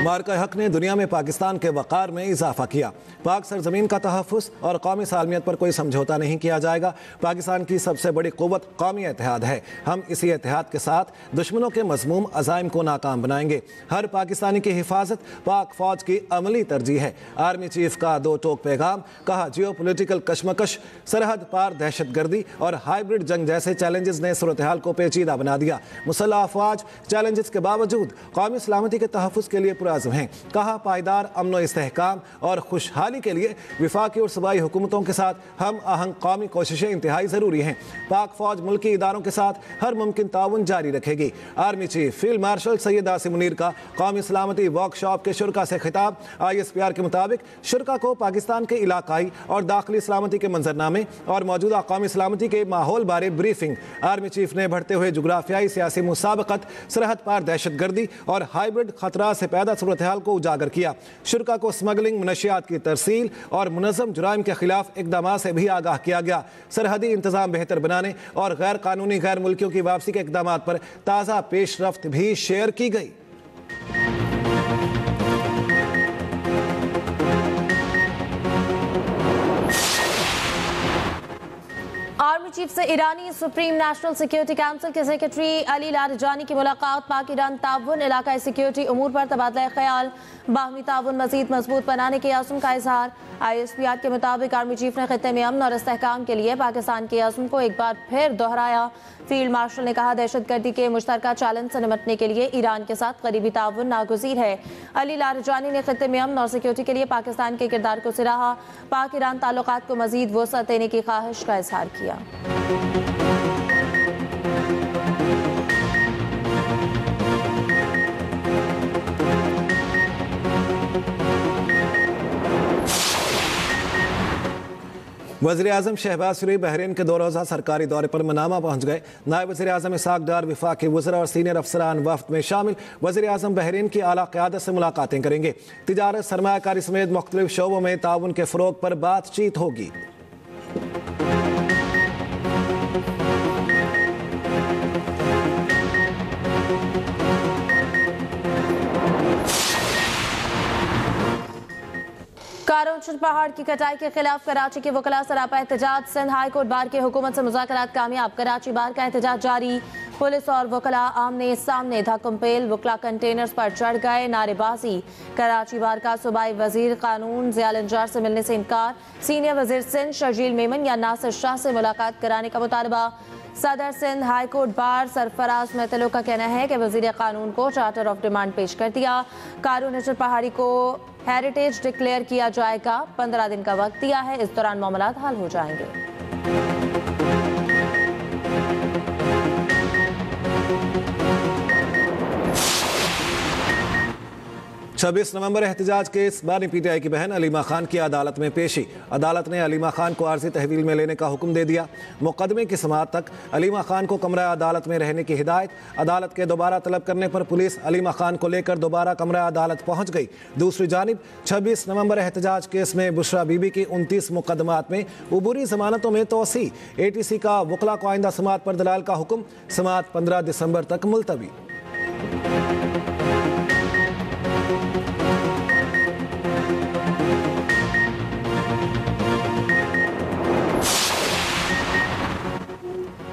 मार्का हक ने दुनिया में पाकिस्तान के वक़ार में इजाफा किया। पाक सरजमीन का तहफ़्फ़ुज़ और कौमी सालमियत पर कोई समझौता नहीं किया जाएगा। पाकिस्तान की सबसे बड़ी क़ुव्वत कौमी इत्तेहाद है। हम इसी इत्तेहाद के साथ दुश्मनों के मज़मूम अज़ाइम को नाकाम बनाएंगे। हर पाकिस्तानी की हिफाजत पाक फ़ौज की अमली तरजीह है। आर्मी चीफ का दो टोक पैगाम, कहा जियो पोलिटिकल कशमकश, सरहद पार दहशतगर्दी और हाइब्रिड जंग जैसे चैलेंजेस ने सूरत हाल को पेचीदा बना दिया। मुसल्लह अफवाज चैलेंजेस के बावजूद कौमी सलामती के तहफ़्फ़ुज़ के लिए पुरअज़्म हैं। कहा पायदार अमन व इस्तेहकाम और खुशहाली के लिए विफाकी और सूबाई हुकूमतों के साथ हम आहंग कौमी कोशिशें इंतहाई ज़रूरी हैं। पाक फ़ौज मुल्की इदारों के साथ हर मुमकिन ताउन जारी रखेगी। Army chief field marshal Syed Asim Munir का कौमी सलामती वर्कशॉप के शुरा से खिताब। ISPR के मुताबिक शुरा को पाकिस्तान के इलाकाई और दाखिली सलामती के मंजरनामे और मौजूदा कौमी सलामती के माहौल बारे ब्रीफिंग। आर्मी चीफ ने बढ़ते हुए जुग्राफियाई सियासी मुसाबकत, सरहद पार दहशतगर्दी और हाइब्रिड खतरा से पैदा सूरत हाल को उजागर किया। शुरा को स्मगलिंग, मनशियात की तरसील और मुनज़्ज़म जुराइम के खिलाफ इक़दाम से भी आगाह किया गया। सरहदी इंतज़ाम बेहतर बनाने और गैर कानूनी गैर मुल्कियों की वापसी के इक़दाम पर ताज़ा पेशरफ्त भी शेयर की गई। आर्मी चीफ से ईरानी सुप्रीम नेशनल सिक्योरिटी काउंसिल के सेक्रेटरी अली लारिजानी की मुलाकात। पाक ईरान ताउन, इलाकाई सिक्योरिटी उमूर पर तबादला ख्याल, बाहमी ताउन मजीद मजबूत बनाने के अज़्म का इजहार। ISPR के मुताबिक आर्मी चीफ ने खित्ते में अमन और इस्तेहकाम के लिए पाकिस्तान के अज़्म को एक बार फिर दोहराया। फील्ड मार्शल ने कहा दहशतगर्दी के मुश्तरका चैलेंज से निपटने के लिए ईरान के साथ करीबी ताउन नागुज़ीर है। अली लारिजानी ने खित्ते में अमन और सिक्योरिटी के लिए पाकिस्तान के किरदार को सराहा। पाक ईरान ताल्लुकात को मजीद वसअत देने की ख्वाहिश का इजहार किया। वज़ीर-ए-आज़म शहबाज शरीफ बहरीन के 2 रोज़ा सरकारी दौरे पर मनामा पहुँच गए। नायब वज़ीर-ए-आज़म इसहाक़ डार, वफ़ाक़ी वज़रा और सीनियर अफसरान वफ़द में शामिल। वज़ीर-ए-आज़म बहरीन की आला क़यादत से मुलाकातें करेंगे। तिजारत, सरमायाकारी समेत मुख्तलिफ शोबों में ताउन के फ़रोग़ पर बातचीत होगी। कारोंचर पहाड़ की कटाई के खिलाफ कराची के वकला सरापा एहतजाज। सिंध हाई कोर्ट बार के हुकूमत से मुज़ाकरात कामयाब, कराची बार का एहतजाज जारी। पुलिस और वकला आमने सामने धक्कमपेल, वकला कंटेनर्स पर चढ़ गए, नारेबाजी। कराची बार का सूबाई वजीर कानून ज़िया लंजार से मिलने से इनकार। सीनियर वजीर सिंध शर्जील मेमन या नासिर शाह से मुलाकात कराने का मुतालबा। सदर Sindh high court bar Sarfaraz मेतलो का कहना है कि वजीर कानून को चार्टर ऑफ डिमांड पेश कर दिया। कारोंचर पहाड़ी को हेरिटेज डिक्लेयर किया जाएगा। 15 दिन का वक्त दिया है, इस दौरान मामलात हल हो जाएंगे। 26 नवंबर एहतजाज केस, बानी PTI की बहन अलीमा खान की अदालत में पेशी। अदालत ने अलीमा खान को आर्जी तहवील में लेने का हुक्म दे दिया। मुकदमे की समाअत तक अलीमा खान को कमरा अदालत में रहने की हिदायत। अदालत के दोबारा तलब करने पर पुलिस अलीमा खान को लेकर दोबारा कमरा अदालत पहुंच गई। दूसरी जानिब 26 नवंबर एहतजाज केस में बुशरा बीबी की 29 मुकदमात में उबूरी जमानतों में तोसी। ATC का वकला को आइंदा समाअत पर दलाल का हुक्म, समाअत 15 दिसंबर तक मुलतवी।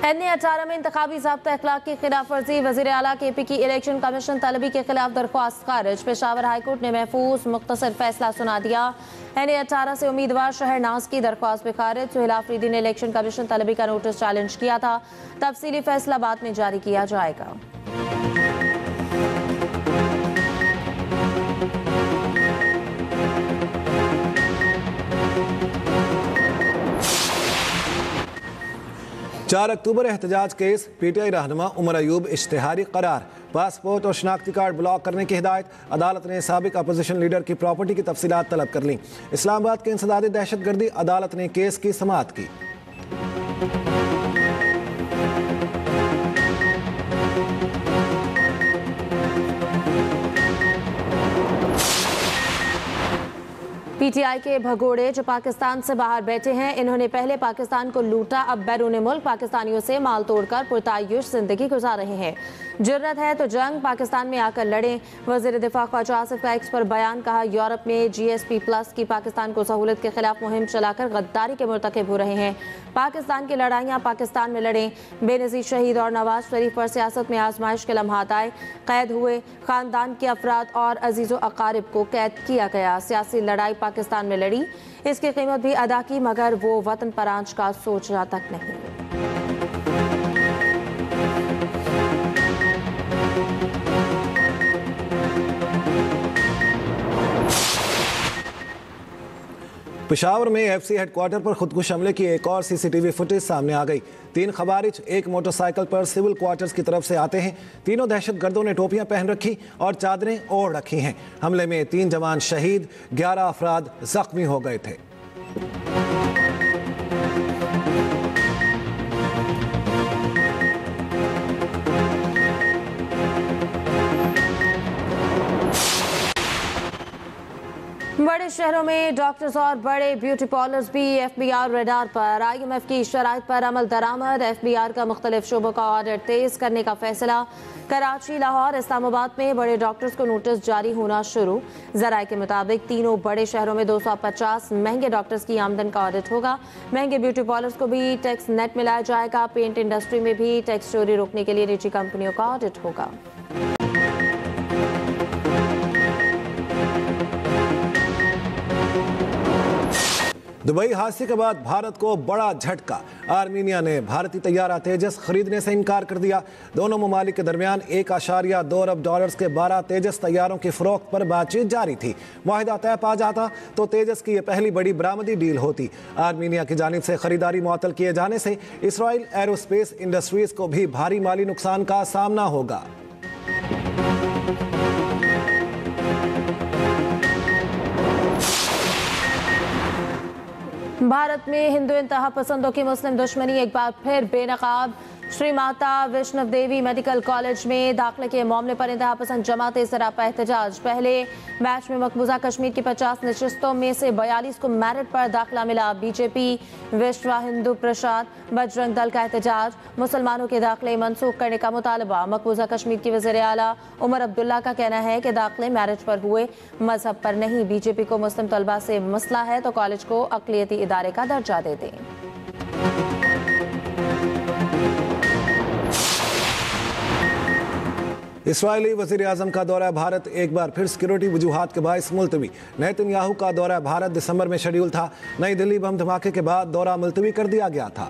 NA-18 में इंतखाबी ज़ाब्ता अखलाक की खिलाफ वर्जी। वज़ीर आला KP की इलेक्शन कमीशन तलबी के खिलाफ दरख्वास्त खारिज। पेशावर हाई कोर्ट ने महफूज मुख्तसर फैसला सुना दिया। NA-18 से उम्मीदवार शहर नाज की दरख्वास्त भी खारिज। सुहेल आफरीदी ने इलेक्शन कमीशन तलबी का नोटिस चैलेंज किया था। तफसीली फैसला बाद में जारी किया जाएगा। चार अक्टूबर एहतजाज केस, PTI रहनुमा उमर अयूब इश्तिहारी करार। पासपोर्ट और शनाख्ती कार्ड ब्लॉक करने की हिदायत। अदालत ने साबिक अपोजिशन लीडर की प्रॉपर्टी की तफसीलात तलब कर ली। इस्लामाबाद के इंसदादी दहशतगर्दी, अदालत ने केस की समाअत की। PTI के भगोड़े जो पाकिस्तान से बाहर बैठे हैं, इन्होंने पहले पाकिस्तान को लूटा, अब बैरून मुल्क पाकिस्तानियों से माल तोड़कर पुरतायुश जिंदगी गुजार रहे हैं। जुर्रत है तो जंग, पाकिस्तान में आकर लड़ें। वज़ीर दिफा ख्वाजा आसिफ का एक्स पर बयान, कहा यूरोप में GSP+ की पाकिस्तान को सहूलत के खिलाफ मुहिम चलाकर गद्दारी के मुर्तकिब हो रहे हैं। पाकिस्तान की लड़ाइयाँ पाकिस्तान में लड़ें। बेनज़ीर शहीद और नवाज शरीफ पर सियासत में आजमाइश के लम्हात आए। कैद हुए खानदान के अफराद और अजीज़ो अकारिब को कैद किया गया। सियासी लड़ाई पाकिस्तान में लड़ी, इसकी कीमत भी अदा की, मगर वो वतन परांज का सोचा तक नहीं। पेशावर में FC हेडक्वार्टर पर खुदकुश हमले की एक और CCTV फुटेज सामने आ गई। 3 खवारिज एक मोटरसाइकिल पर सिविल क्वार्टर्स की तरफ से आते हैं। तीनों दहशतगर्दों ने टोपियां पहन रखी और चादरें ओढ़ रखी हैं। हमले में 3 जवान शहीद, 11 अफराद जख्मी हो गए थे। बड़े शहरों में डॉक्टर्स और बड़े ब्यूटी पार्लर्स भी FBI रडार पर। IMF की शराइत पर अमल दरामद। FBI का मुख्तलिफ शोबों का ऑर्डर तेज करने का फैसला। कराची, लाहौर, इस्लामाबाद में बड़े डॉक्टर्स को नोटिस जारी होना शुरू। जराये के मुताबिक तीनों बड़े शहरों में 250 महंगे डॉक्टर्स की आमदन का ऑडिट होगा। महंगे ब्यूटी पार्लर्स को भी टैक्स नेट मिलाया जाएगा। पेंट इंडस्ट्री में भी टैक्स चोरी रोकने के लिए निजी कंपनियों का ऑडिट होगा। दुबई हादसे के बाद भारत को बड़ा झटका। आर्मीनिया ने भारतीय तैयारा तेजस खरीदने से इनकार कर दिया। दोनों ममालिक के दरमियान $1.2 अरब के 12 तेजस तैयारों की फरोख्त पर बातचीत जारी थी। मुआहिदा तय पा जाता तो तेजस की यह पहली बड़ी बरामदी डील होती। आर्मीनिया की जानिब से खरीदारी मुअत्तल किए जाने से इसराइल एरोस्पेस इंडस्ट्रीज को भी भारी माली नुकसान का सामना होगा। भारत में हिंदू इंतहा पसंदों की मुस्लिम दुश्मनी एक बार फिर बेनकाब। श्री माता वैष्णव देवी मेडिकल कॉलेज में दाखिले के मामले पर इंतहा पसंद जमाते सरापा एहतजाज। पहले बैच में मकबूजा कश्मीर की 50 नशिस्तों में से 42 को मेरिट पर दाखिला मिला। बीजेपी, विश्व हिंदू परिषद, बजरंग दल का एहतजाज। मुसलमानों के दाखिले मनसूख करने का मुतालबा। मकबूजा कश्मीर की वज़ीर आला उमर अब्दुल्ला का कहना है कि दाखिले मेरिट पर हुए, मजहब पर नहीं। बीजेपी को मुस्लिम तलबा से मसला है तो कॉलेज को अक़लियती इदारे का दर्जा दे दें। इसराइली वज़ीर आज़म का दौरा भारत एक बार फिर सिक्योरिटी वजूहात के बायस मुलतवी। नेतन्याहू का दौरा भारत दिसंबर में शेड्यूल था। नई दिल्ली बम धमाके के बाद दौरा मुलतवी कर दिया गया था।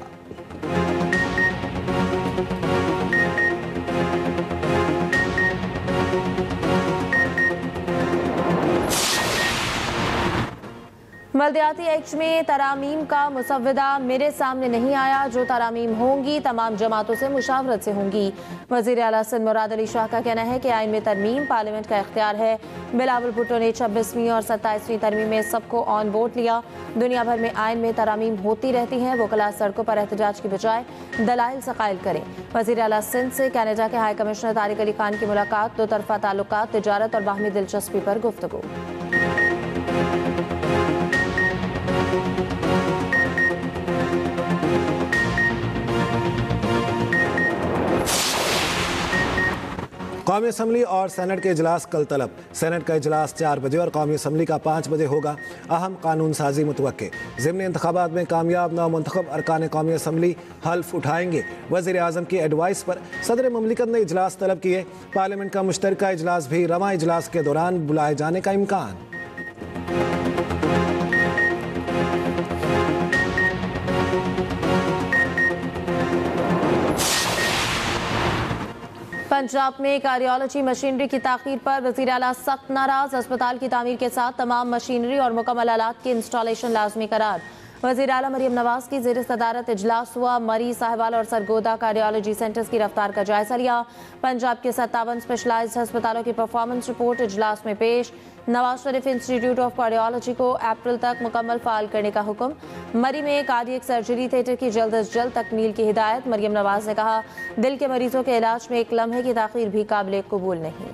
बल्दियाती एक्ट में तरामीम का मुसव्वदा मेरे सामने नहीं आया। जो तरामीम होंगी तमाम जमातों से मुशावरत से होंगी। वज़ीर आला सिंध मुराद अली शाह का कहना है कि आइन में तरमीम पार्लियामेंट का इख्तियार है। बिलावल भुट्टो ने 26वीं और 27वीं तरमीम में सबको ऑन बोर्ड लिया। दुनिया भर में आइन में तरामीम होती रहती हैं। वकला सड़कों पर एहतजाज की बजाय दलाइल से कायल करें। वज़ीर आला सिंध से कनाडा के हाई कमिश्नर तारिक अली खान की मुलाकात। दो तरफा ताल्लुकात, तिजारत और बाहमी दिलचस्पी पर गुफ्तगू। कौमी असम्बली और सेनेट के इजलास कल तलब। सेनेट का इजलास 4 बजे और कौमी असम्बली का 5 बजे होगा। अहम कानून साजी मुतवक्के। ज़िमनी इंतखाबात में कामयाब नौमुंतखब अरकान कौमी असम्बली हल्फ उठाएंगे। वज़ीर आज़म की एडवाइस पर सदर मुमलिकत ने इजलास तलब किए। पार्लियामेंट का मुश्तरका इजलास भी रवां इजलास के दौरान बुलाए जाने का इम्कान। पंजाब में कार्डियोलॉजी मशीनरी की ताख़ीर पर वज़ीर आला सख्त नाराज। अस्पताल की तामीर के साथ तमाम मशीनरी और मुकम्मल आलात की इंस्टॉलेशन लाजमी करार। वज़ीर आला मरियम नवाज की ज़ेर सदारत इजलास हुआ। मरी, साहिवाल और सरगोदा कार्डियोलॉजी सेंटर्स की रफ्तार का जायजा लिया। पंजाब के 57 स्पेशलाइज्ड अस्पतालों की परफॉर्मेंस रिपोर्ट इजलास में पेश। Nawaz Sharif institute of cardiology को अप्रैल तक मुकम्मल फाल करने का हुक्म। मरी में कार्डियक सर्जरी थिएटर की जल्द अज जल्द तकमील की हिदायत। मरियम नवाज ने कहा, दिल के मरीजों के इलाज में एक लम्हे की ताख़ीर भी काबिल कबूल नहीं।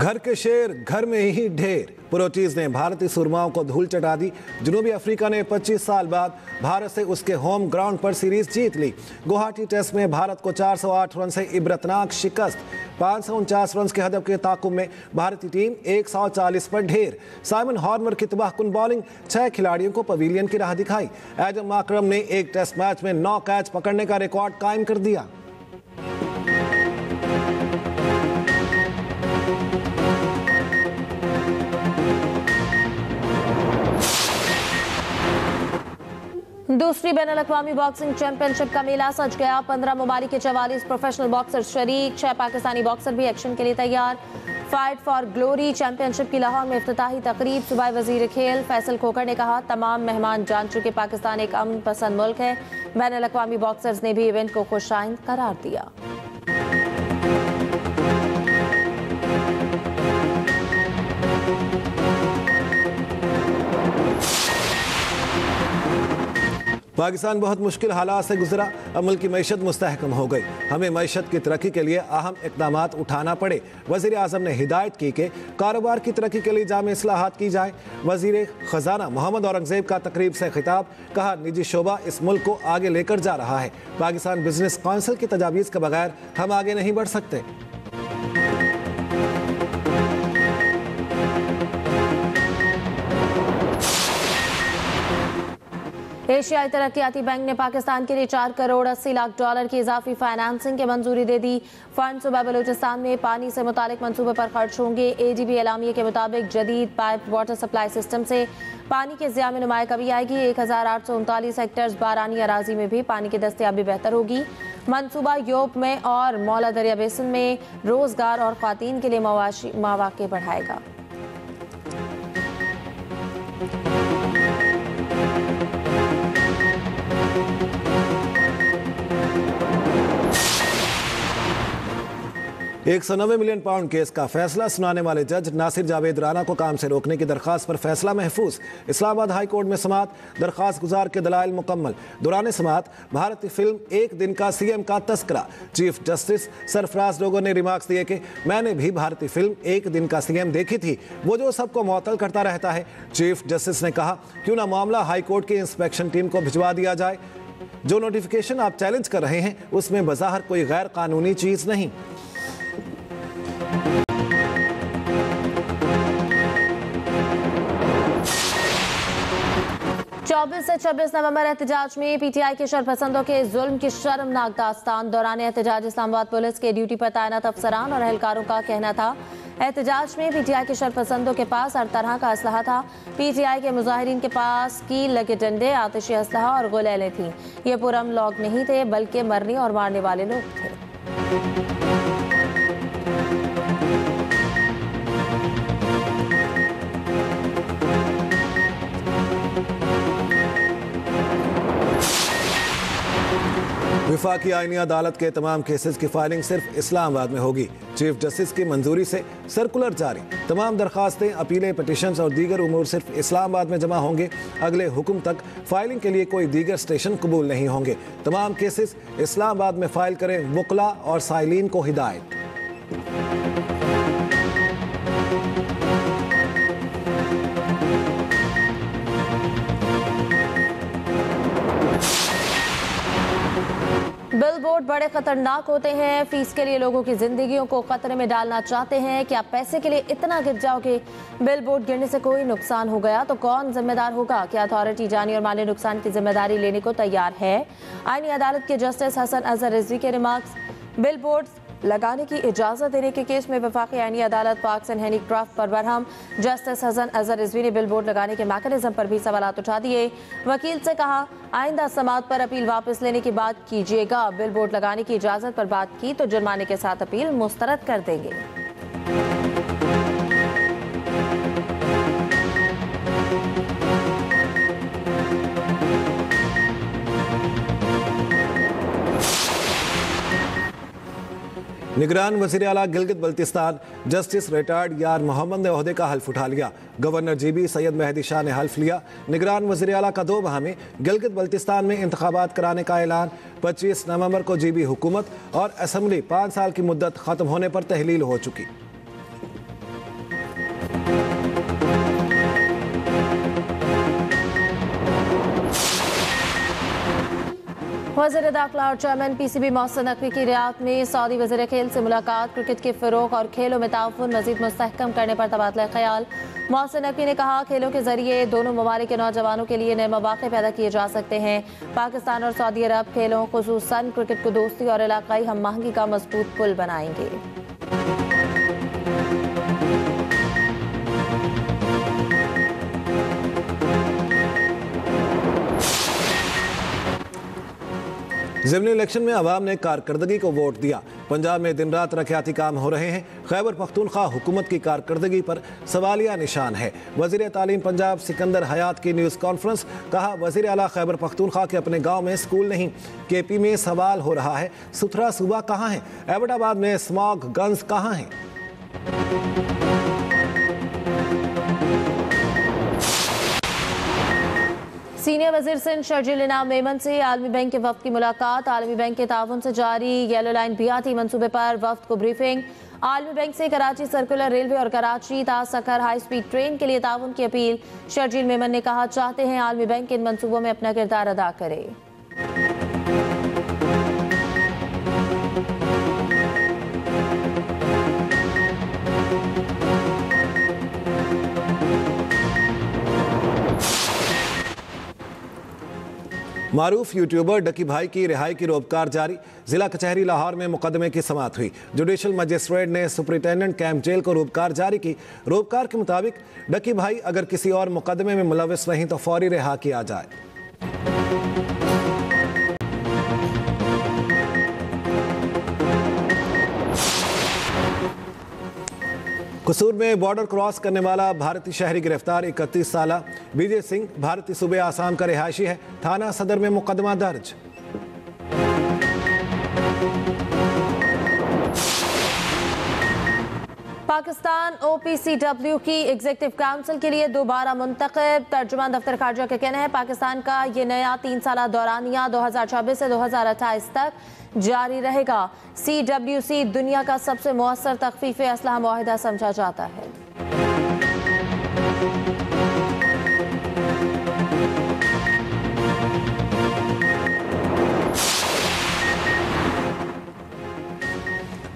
घर के शेर घर में ही ढेर। पुरोटीज ने भारतीय सुरमाओं को धूल चटा दी। जनूबी अफ्रीका ने 25 साल बाद भारत से उसके होम ग्राउंड पर सीरीज जीत ली। गुवाहाटी टेस्ट में भारत को 408 रन से इबरतनाक शिकस्त। 549 रन के हदफ के ताकुब में भारतीय टीम 140 पर ढेर। साइमन हॉर्नर की तबाहकुन बॉलिंग 6 खिलाड़ियों को पवेलियन की राह दिखाई। एडम माकरम ने एक टेस्ट मैच में 9 कैच पकड़ने का रिकॉर्ड कायम कर दिया। दूसरी बैनुल-अक़वामी बॉक्सिंग चैंपियनशिप का मेला सज गया। 15 ममालिक के 44 प्रोफेशनल बॉक्सर शरीक, 6 पाकिस्तानी बॉक्सर भी एक्शन के लिए तैयार। फाइट फॉर ग्लोरी चैंपियनशिप की लाहौर में इफ्तिताही तकरीब। सूबाई वजीर खेल फैसल खोखर ने कहा, तमाम मेहमान जान चुके पाकिस्तान एक अमन पसंद मुल्क है। बैनुल-अक़वामी बॉक्सर्स ने भी इवेंट को खुशाइंद करार दिया। पाकिस्तान बहुत मुश्किल हालात से गुजरा। अब मुल्क की मईशत मुस्तहकम हो गई। हमें मईशत की तरक्की के लिए अहम इक़दाम उठाना पड़े। वज़ीर आज़म ने हिदायत की कि कारोबार की तरक्की के लिए जामे इस्लाहात की जाए। वज़ीर ख़जाना मोहम्मद औरंगज़ेब का तकरीब से खिताब। कहा, निजी शोबा इस मुल्क को आगे लेकर जा रहा है। पाकिस्तान बिजनेस काउंसिल की तजावीज़ के बगैर हम आगे नहीं बढ़ सकते। एशियाई तरक्याती बैंक ने पाकिस्तान के लिए 4 करोड़ 80 लाख डॉलर की इजाफी फाइनेंसिंग की मंजूरी दे दी। फंड सूबा बलूचिस्तान में पानी से मुतालिक मंसूबे पर खर्च होंगे। एडीबी एलामिया के मुताबिक जदीद पाइप वाटर सप्लाई सिस्टम से पानी के ज़िया में नुमाया कमी आएगी। 1839 हेक्टेयर बारानी अराजी में भी पानी की दस्तयाबी बेहतर होगी। मंसूबा यूरोप में और मौला दरिया बेसिन में रोजगार और ख्वातीन के लिए मौाक़े बढ़ाएगा। £190 मिलियन केस का फैसला सुनाने वाले जज नासिर जावेद राना को काम से रोकने की दरखास्त पर फैसला महफूज। इस्लामाबाद हाई कोर्ट में समात। दरखास्त गुजार के दलाइल मुकम्मल। दौरान समात भारतीय फिल्म एक दिन का सीएम का तस्करा। चीफ जस्टिस सरफराज लोगों ने रिमार्क्स दिए कि मैंने भी भारतीय फिल्म एक दिन का सीएम देखी थी, वो जो सबको मुअत्तल करता रहता है। चीफ जस्टिस ने कहा, क्यों ना मामला हाई कोर्ट की इंस्पेक्शन टीम को भिजवा दिया जाए। जो नोटिफिकेशन आप चैलेंज कर रहे हैं उसमें बज़ाहिर कोई गैर कानूनी चीज नहीं। 24 से 26 नवंबर एहतजाज में पीटीआई के शरपसंदों के जुल्म की शर्मनाक दास्तान। दौरान एहतजाज इस्लामाबाद पुलिस के ड्यूटी पर तैनात अफसरान और एहलकारों का कहना था, एहतजाज में पीटीआई के शरपसंदों के पास हर तरह का असलहा था। पीटीआई के मुजाहिरीन के पास कील लगे डंडे, आतिशी असलहा और गुलेलें थीं। ये पुरअमन लोग नहीं थे बल्कि मरने और मारने वाले लोग थे। विफाकी आईनी अदालत के तमाम केसेस की फाइलिंग सिर्फ इस्लामाबाद में होगी। चीफ जस्टिस की मंजूरी से सर्कुलर जारी। तमाम दरखास्तें, अपीलें, पिटीशंस और दीगर उमूर सिर्फ इस्लामाबाद में जमा होंगे। अगले हुक्म तक फाइलिंग के लिए कोई दीगर स्टेशन कबूल नहीं होंगे। तमाम केसेस इस्लामाबाद में फाइल करें। वकला और साइलिन को हिदायत। बिल बोर्ड बड़े खतरनाक होते हैं। फीस के लिए लोगों की जिंदगियों को खतरे में डालना चाहते हैं। क्या पैसे के लिए इतना गिर जाओगे? बिल बोर्ड गिरने से कोई नुकसान हो गया तो कौन जिम्मेदार होगा? क्या अथॉरिटी जानी और माली नुकसान की जिम्मेदारी लेने को तैयार है? आईनी अदालत के जस्टिस हसन अजहर रिजवी के रिमार्क्स। बिल बोर्ड लगाने की इजाजत देने के केस में वफाकी आईनी अदालत पार्क्स एंड हैंडीक्राफ्ट पर बरहम। जस्टिस हसन अजहर रिजवी ने बिल बोर्ड लगाने के मैकेनिज्म पर भी सवालात उठा दिए। वकील से कहा, आइंदा समाअत पर अपील वापस लेने की बात कीजिएगा। बिल बोर्ड लगाने की इजाजत पर बात की तो जुर्माने के साथ अपील मुस्तरद कर देंगे। निगरान वज़ीर आला गिलगित बल्तिस्तान जस्टिस रिटायर्ड यार मोहम्मद ने ओहदे का हल्फ उठा लिया। गवर्नर जीबी सैयद मेहदी शाह ने हल्फ लिया। निगरान वज़ीर आला का 2 माह में गिलगित बल्तिस्तान में इंतखाबात कराने का ऐलान। 25 नवंबर को जीबी हुकूमत और असम्बली 5 साल की मुद्दत ख़त्म होने पर तहलील हो चुकी। वज़ीर दाखिला और चेयरमैन PCB मोहसिन नकवी की रियाद में सऊदी वज़ीर खेल से मुलाकात। क्रिकेट के फ़रोग़ और खेलों में ताउन मज़ीद मुस्तहकम करने पर तबादला ख्याल। मोहसिन नकवी ने कहा, खेलों के जरिए दोनों ममालिक के नौजवानों के लिए नए मौक़े पैदा किए जा सकते हैं। पाकिस्तान और सऊदी अरब खेलों खुसूसन क्रिकेट को दोस्ती और इलाक़ाई हम आहंगी का मजबूत पुल बनाएंगे। ज़िमनी इलेक्शन में अवाम ने कारकर्दगी को वोट दिया। पंजाब में दिन रात तरक्याती काम हो रहे हैं। खैबर पख्तूनख्वा हुकूमत की कारकर्दगी पर सवालिया निशान है। वज़ीर तालीम पंजाब सिकंदर हयात की न्यूज़ कॉन्फ्रेंस। कहा, वज़ीर आला खैबर पख्तूनख्वा के अपने गाँव में स्कूल नहीं। KP में सवाल हो रहा है, सुथरा सूबा कहाँ है? एबटाबाद में स्मॉग गन्स कहाँ हैं? सीनियर वज़ीर सिंध शर्जील इनाम मेमन से आलमी बैंक के वफ़द की मुलाकात। आलमी बैंक के ताउन से जारी येलो लाइन बियाती मनसूबे पर वफ़द को ब्रीफिंग। आलमी बैंक से कराची सर्कुलर रेलवे और कराची ता सखर हाई स्पीड ट्रेन के लिए ताउन की अपील। शर्जील मेमन ने कहा, चाहते हैं आलमी बैंक इन मनसूबों में अपना किरदार अदा करे। मारूफ यूट्यूबर डकी भाई की रिहाई की रोबकार जारी। जिला कचहरी लाहौर में मुकदमे की समाअत हुई। जुडिशल मजिस्ट्रेट ने सुपरिटेंडेंट कैंप जेल को रोबकार जारी की। रोबकार के मुताबिक डकी भाई अगर किसी और मुकदमे में मुलविस नहीं तो फौरी रिहा किया जाए। कसूर में बॉर्डर क्रॉस करने वाला भारतीय शहरी गिरफ्तार। 31 साल विजय सिंह भारतीय सूबे आसाम का रिहायशी है। थाना सदर में मुकदमा दर्ज। पाकिस्तान OPCW की एग्जीक्यूटिव काउंसिल के लिए दोबारा मुंतखब। तर्जुमान दफ्तर खारजा का कहना है, पाकिस्तान का ये नया 3 साला दौरानिया 2024 से 2028 तक जारी रहेगा। CWC दुनिया का सबसे मौसर तखफीफ असलहा मुआहिदा समझा जाता है।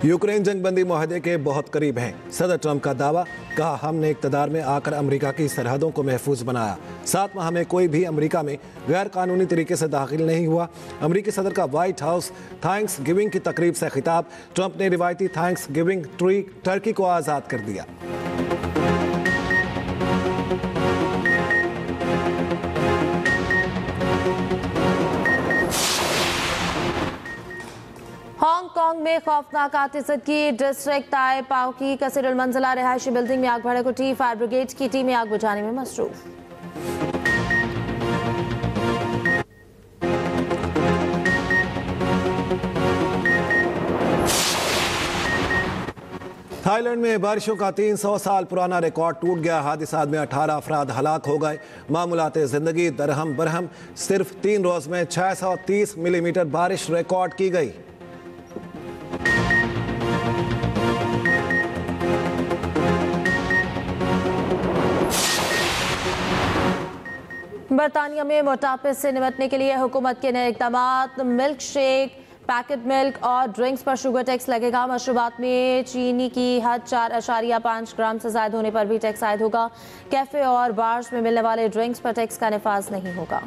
यूक्रेन जंगबंदी मुआहदे के बहुत करीब हैं। सदर ट्रंप का दावा। कहा, हमने इक़्तिदार में आकर अमेरिका की सरहदों को महफूज बनाया। 7 माह में कोई भी अमेरिका में गैर कानूनी तरीके से दाखिल नहीं हुआ। अमेरिकी सदर का व्हाइट हाउस थैंक्स गिविंग की तकरीब से खिताब। ट्रंप ने रिवायती थैंक्स गिविंग ट्री टर्की को आज़ाद कर दिया। हांगकांग में खौफनाक आतिशबाजी। डिस्ट्रिक्ट ताई पाओ की कसीरुल मंजिला रिहायशी बिल्डिंग में आग भड़क उठी। फायर ब्रिगेड की टीमें आग बुझाने में मसरूफ। थाईलैंड में बारिशों का 300 साल पुराना रिकॉर्ड टूट गया। हादसा में 18 अफराद हलाक हो गए। मामूलाते जिंदगी दरहम बरहम। सिर्फ 3 रोज में 630 मिलीमीटर बारिश रिकॉर्ड की गई। बरतानिया में मोटापे से निपटने के लिए हुकूमत के नए इक़दाम। मिल्क शेक, पैकेट मिल्क और ड्रिंक्स पर शुगर टैक्स लगेगा। मशरूबात में चीनी की हद 4.5 ग्राम से ज़ायद होने पर भी टैक्स आयद होगा। कैफ़े और बार्स में मिलने वाले ड्रिंक्स पर टैक्स का निफाज नहीं होगा।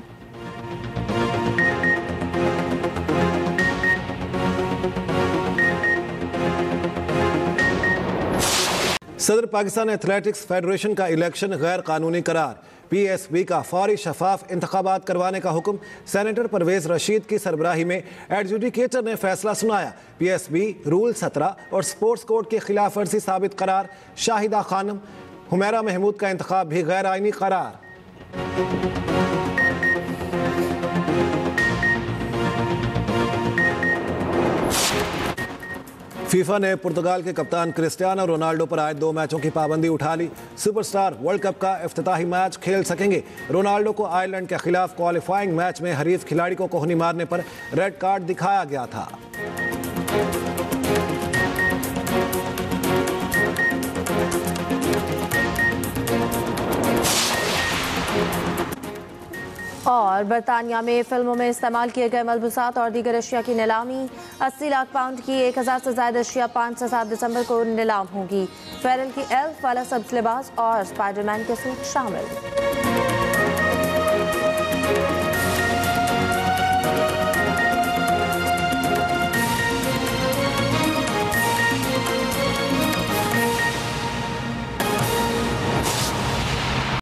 सदर पाकिस्तान एथलेटिक्स फेडरेशन का इलेक्शन गैर कानूनी करार। PSB का फौरी शफाफ इंतखाबात करवाने का हुक्म। सेनेटर परवेज रशीद की सरबराही में एडजुडिकेटर ने फैसला सुनाया। PSB रूल 17 और स्पोर्ट्स कोड की खिलाफ वर्जी साबित करार। शाहिदा खानम, हुमैरा महमूद का इंतखाब भी गैर आईनी करार। फीफा ने पुर्तगाल के कप्तान क्रिस्टियानो रोनाल्डो पर आए 2 मैचों की पाबंदी उठा ली। सुपरस्टार वर्ल्ड कप का इफ्तिताही मैच खेल सकेंगे। रोनाल्डो को आयरलैंड के खिलाफ क्वालिफाइंग मैच में हरीफ खिलाड़ी को कोहनी मारने पर रेड कार्ड दिखाया गया था। और बरतानिया में फिल्मों में इस्तेमाल किए गए मलबूसात और दीगर अशिया की नीलामी। 80 लाख पाउंड की 1000 से ज्यादा अशिया 5 से 7 दिसंबर को नीलाम होगी। फेरल की एल्फ वाला सब्ज लिबास और स्पाइडरमैन के सूट शामिल।